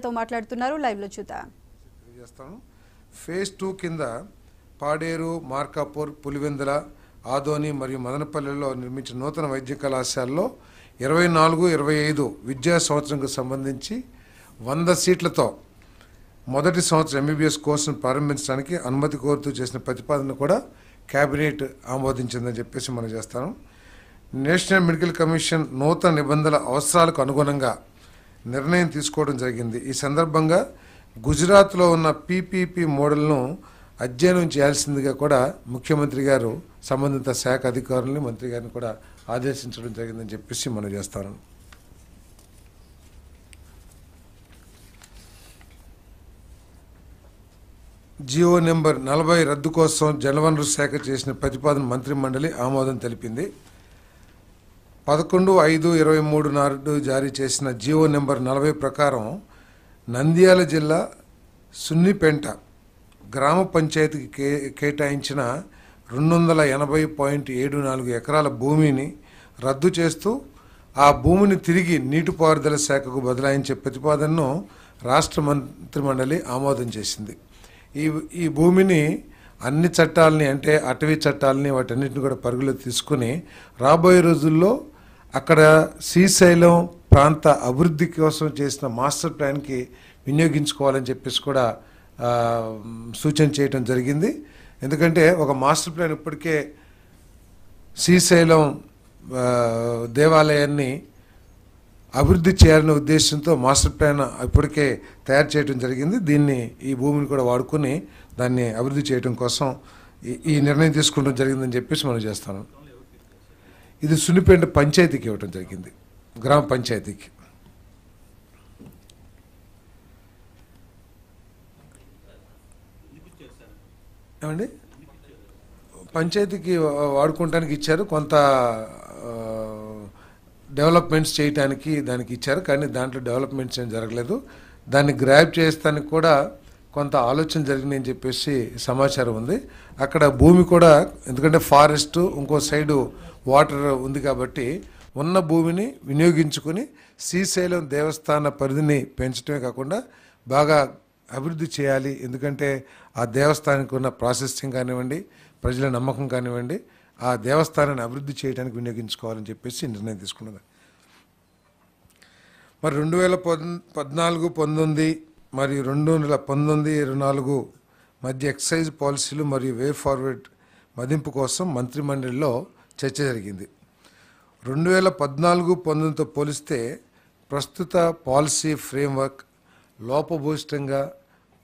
మనతో మాట్లాడుతున్నారు. లైవ్ లో చూద్దాం. ఫేజ్ 2 కింద పాడేరు, మార్కాపూర్, పులివెందుల, ఆదోని మరియు మదనపల్లిలో నిర్మించిన నూతన వైద్య కళాశాలలో 24-25 విద్యా సంవత్సరంకు సంబంధించి 100 సీట్లతో మొదటి సంవత్సరం ఎంబీబీఎస్ కోర్సును ప్రారంభించడానికి అనుమతి కోరుతూ చేసిన ప్రతిపాదన కూడా కేబినెట్ ఆమోదించిందని చెప్పేసి మనం చేస్తాం. నేషనల్ మెడికల్ కమిషన్ నూతన నిబంధనల అవసరాలకు అనుగుణంగా నిర్ణయం తీసుకోవడం జరిగింది. ఈ సందర్భంగా గుజరాత్లో ఉన్న పీపీపీ మోడల్ను అధ్యయనం చేయాల్సిందిగా కూడా ముఖ్యమంత్రి గారు సంబంధిత శాఖ అధికారులని మంత్రి గారిని కూడా ఆదేశించడం జరిగిందని చెప్పేసి మనం చేస్తాను. జియో నెంబర్ 40 రద్దు కోసం జలవనరుల శాఖ చేసిన ప్రతిపాదన మంత్రి మండలి ఆమోదం తెలిపింది. 11/5/23 నాడు జారీ చేసిన జియో నెంబర్ 40 ప్రకారం నంద్యాల జిల్లా సున్నిపెంట గ్రామ పంచాయతీకి కేటాయించిన 280.74 ఎకరాల భూమిని రద్దు చేస్తూ ఆ భూమిని తిరిగి నీటిపారుదల శాఖకు బదలాయించే ప్రతిపాదనను రాష్ట్ర మంత్రిమండలి ఆమోదం చేసింది. ఈ భూమిని అన్ని చట్టాలని అంటే అటవీ చట్టాలని వాటన్నిటిని కూడా పరుగులో తీసుకుని రాబోయే రోజుల్లో అక్కడ శ్రీశైలం ప్రాంత అభివృద్ధి కోసం చేసిన మాస్టర్ ప్లాన్కి వినియోగించుకోవాలని చెప్పేసి కూడా సూచన చేయడం జరిగింది. ఎందుకంటే ఒక మాస్టర్ ప్లాన్ ఇప్పటికే శ్రీశైలం దేవాలయాన్ని అభివృద్ధి చేయాలనే ఉద్దేశంతో మాస్టర్ ప్లాన్ ఇప్పటికే తయారు చేయడం జరిగింది. దీన్ని ఈ భూమిని కూడా వాడుకొని దాన్ని అభివృద్ధి చేయడం కోసం ఈ నిర్ణయం తీసుకోవడం జరిగిందని చెప్పేసి మనం చేస్తాను. ఇది సున్నిపేట పంచాయతీకి ఇవ్వడం జరిగింది, గ్రామ పంచాయతీకి. ఏమండి పంచాయతీకి వాడుకోవడానికి ఇచ్చారు, కొంత డెవలప్మెంట్స్ చేయడానికి దానికి ఇచ్చారు, కానీ దాంట్లో డెవలప్మెంట్స్ ఏం జరగలేదు. దాన్ని గ్రాప్ చేస్తానికి కూడా కొంత ఆలోచన జరిగిందని చెప్పేసి సమాచారం ఉంది. అక్కడ భూమి కూడా ఎందుకంటే ఫారెస్ట్ ఇంకో సైడు వాటర్ ఉంది కాబట్టి ఉన్న భూమిని వినియోగించుకొని శ్రీశైలం దేవస్థాన పరిధిని పెంచడమే కాకుండా బాగా అభివృద్ధి చేయాలి. ఎందుకంటే ఆ దేవస్థానానికి ఉన్న ప్రాసెసింగ్ కానివ్వండి, ప్రజల నమ్మకం కానివ్వండి, ఆ దేవస్థానాన్ని అభివృద్ధి చేయడానికి వినియోగించుకోవాలని చెప్పేసి నిర్ణయం తీసుకున్నది. మరి 2014-19 మరియు 2019-24 మధ్య ఎక్సైజ్ పాలసీలు మరియు వే ఫార్వర్డ్ మదింపు కోసం మంత్రిమండలిలో చర్చ జరిగింది. 2014-19తో పోలిస్తే ప్రస్తుత పాలసీ ఫ్రేమ్వర్క్ లోపభూయిష్టంగా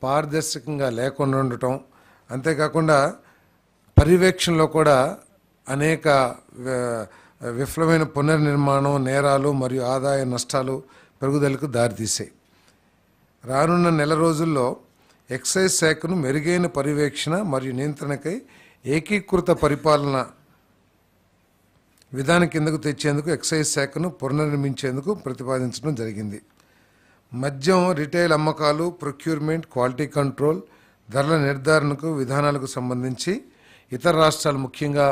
పారదర్శకంగా లేకుండా ఉండటం, అంతేకాకుండా పర్యవేక్షణలో కూడా అనేక విఫలమైన పునర్నిర్మాణం, నేరాలు మరియు ఆదాయ నష్టాలు పెరుగుదలకు దారితీశాయి. రానున్న నెల రోజుల్లో ఎక్సైజ్ శాఖను మెరుగైన పర్యవేక్షణ మరియు నియంత్రణకై ఏకీకృత పరిపాలన విధానం కిందకు తెచ్చేందుకు ఎక్సైజ్ శాఖను పునర్నిర్మించేందుకు ప్రతిపాదించడం జరిగింది. మద్యం రిటైల్ అమ్మకాలు, ప్రొక్యూర్మెంట్, క్వాలిటీ కంట్రోల్, ధరల నిర్ధారణకు విధానాలకు సంబంధించి ఇతర రాష్ట్రాలు, ముఖ్యంగా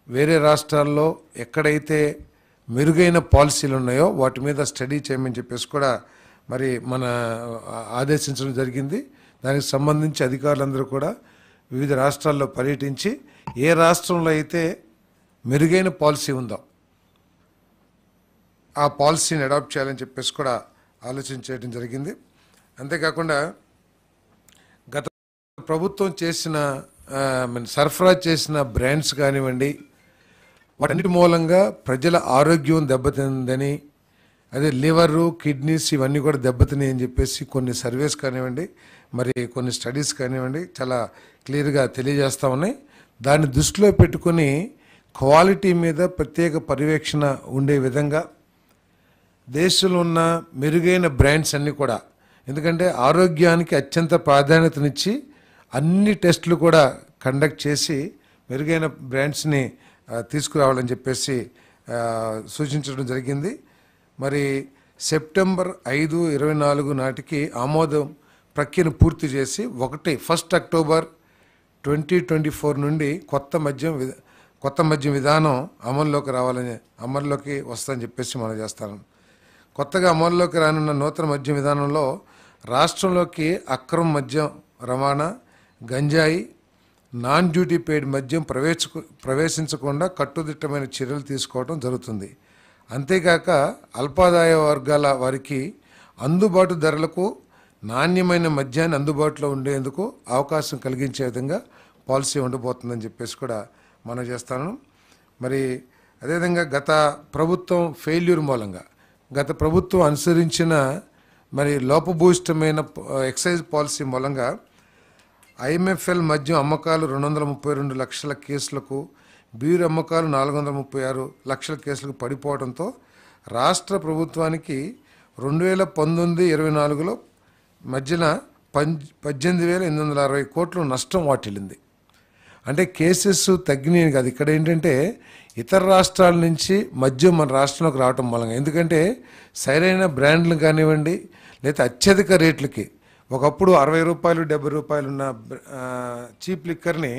వేరే రాష్ట్రాల్లో ఎక్కడైతే మెరుగైన పాలసీలు ఉన్నాయో వాటి మీద స్టడీ చేయమని చెప్పేసి కూడా మరి మన ఆదేశించడం జరిగింది. దానికి సంబంధించి అధికారులందరూ కూడా వివిధ రాష్ట్రాల్లో పర్యటించి ఏ రాష్ట్రంలో అయితే మెరుగైన పాలసీ ఉందో ఆ పాలసీని అడాప్ట్ చేయాలని చెప్పేసి కూడా ఆలోచన చేయడం జరిగింది. అంతేకాకుండా గత ప్రభుత్వం చేసిన సరఫరా చేసిన బ్రాండ్స్ కానివ్వండి, వాటన్నిటి మూలంగా ప్రజల ఆరోగ్యం దెబ్బతిందని, అదే లివరు, కిడ్నీస్ ఇవన్నీ కూడా దెబ్బతినాయి అని చెప్పేసి కొన్ని సర్వేస్ కానివ్వండి, మరి కొన్ని స్టడీస్ కానివ్వండి చాలా క్లియర్గా తెలియజేస్తూ ఉన్నాయి. దాన్ని దృష్టిలో పెట్టుకొని క్వాలిటీ మీద ప్రత్యేక పర్యవేక్షణ ఉండే విధంగా దేశంలో ఉన్న మెరుగైన బ్రాండ్స్ అన్నీ కూడా, ఎందుకంటే ఆరోగ్యానికి అత్యంత ప్రాధాన్యతనిచ్చి అన్ని టెస్టులు కూడా కండక్ట్ చేసి మెరుగైన బ్రాండ్స్ని తీసుకురావాలని చెప్పేసి సూచించడం జరిగింది. మరి సెప్టెంబర్ 5-24 నాటికి ఆమోదం ప్రక్రియను పూర్తి చేసి 1 అక్టోబర్ 2024 నుండి కొత్త మద్యం విధానం అమల్లోకి వస్తుందని చెప్పేసి మనం చేస్తాను. కొత్తగా అమల్లోకి రానున్న నూతన మద్యం విధానంలో రాష్ట్రంలోకి అక్రమ మద్యం రవాణా, గంజాయి, నాన్ డ్యూటీ పెయిడ్ మద్యం ప్రవేశించకుండా కట్టుదిట్టమైన చర్యలు తీసుకోవడం జరుగుతుంది. అంతేకాక అల్పాదాయ వర్గాల వారికి అందుబాటు ధరలకు నాణ్యమైన మద్యాన్ని అందుబాటులో ఉండేందుకు అవకాశం కలిగించే విధంగా పాలసీ ఉండబోతుందని చెప్పేసి కూడా మనం చేస్తాను. మరి అదేవిధంగా గత ప్రభుత్వం ఫెయిల్యూర్ మూలంగా గత ప్రభుత్వం అనుసరించిన మరి లోపభూయిష్టమైన ఎక్సైజ్ పాలసీ మూలంగా ఐఎంఎఫ్ఎల్ మద్యం అమ్మకాలు 232 లక్షల కేసులకు, బీరు అమ్మకాలు 436 లక్షల కేసులకు పడిపోవడంతో రాష్ట్ర ప్రభుత్వానికి 2019-24లో మధ్యన 18,860 కోట్లు నష్టం వాటిల్లింది. అంటే కేసెస్ తగ్గినాయి కాదు. ఇక్కడ ఏంటంటే ఇతర రాష్ట్రాల నుంచి మద్యం మన రాష్ట్రంలోకి రావటం మూలంగా, ఎందుకంటే సరైన బ్రాండ్లు కానివ్వండి లేదా అత్యధిక రేట్లకి ఒకప్పుడు 60 రూపాయలు 70 రూపాయలు ఉన్న చీప్ లిక్కర్ని